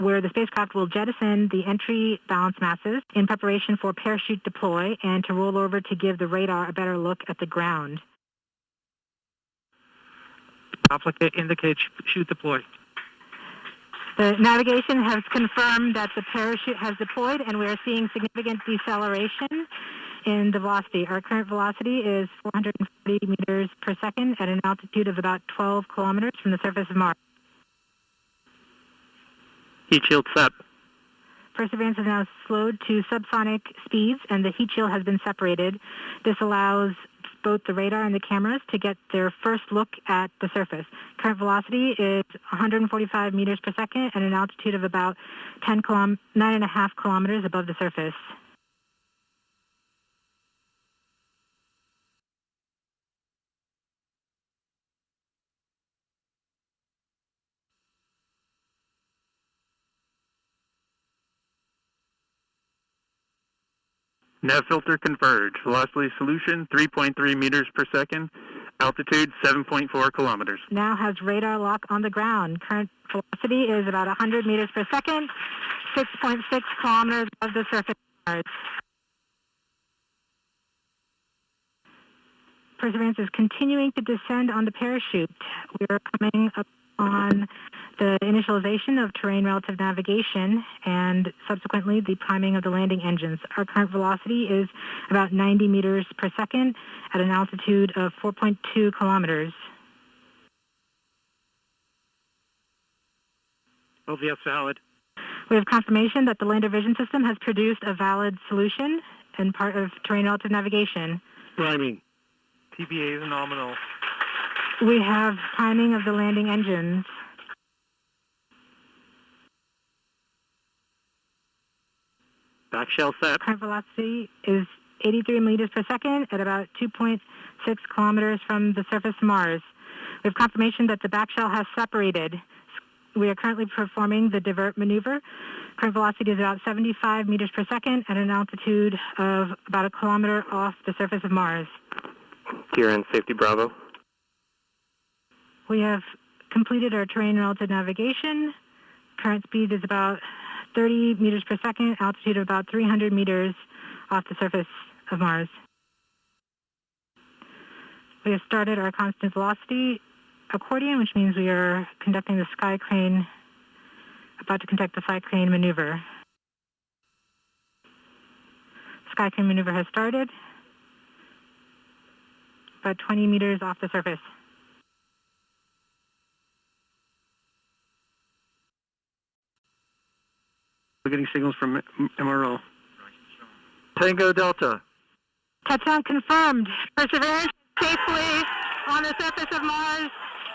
where the spacecraft will jettison the entry balance masses in preparation for parachute deploy and to roll over to give the radar a better look at the ground. Applicant indicates chute deploy. The navigation has confirmed that the parachute has deployed, and we are seeing significant deceleration in the velocity. Our current velocity is 440 meters per second at an altitude of about 12 kilometers from the surface of Mars. Heat shield set. Perseverance is now slowed to subsonic speeds, and the heat shield has been separated. This allows both the radar and the cameras to get their first look at the surface. Current velocity is 145 meters per second at an altitude of about 9.5 kilometers above the surface. Nav filter converge. Velocity solution 3.3 meters per second. Altitude 7.4 kilometers. Now has radar lock on the ground. Current velocity is about 100 meters per second, 6.6 kilometers above the surface of Mars. Perseverance is continuing to descend on the parachute. We are coming up on the initialization of terrain relative navigation and subsequently the priming of the landing engines. Our current velocity is about 90 meters per second at an altitude of 4.2 kilometers. OVS valid. We have confirmation that the lander vision system has produced a valid solution and part of terrain relative navigation. Priming. TBA is nominal. We have priming of the landing engines. Back shell set. Current velocity is 83 meters per second at about 2.6 kilometers from the surface of Mars. We have confirmation that the back shell has separated. We are currently performing the divert maneuver. Current velocity is about 75 meters per second at an altitude of about a kilometer off the surface of Mars. Kieran, safety Bravo. We have completed our terrain relative navigation. Current speed is about 30 meters per second, altitude of about 300 meters off the surface of Mars. We have started our constant velocity accordion, which means we are conducting the sky crane, about to conduct the sky crane maneuver. Sky crane maneuver has started, about 20 meters off the surface. We're getting signals from MRO. Tango Delta. Touchdown confirmed. Perseverance safely on the surface of Mars.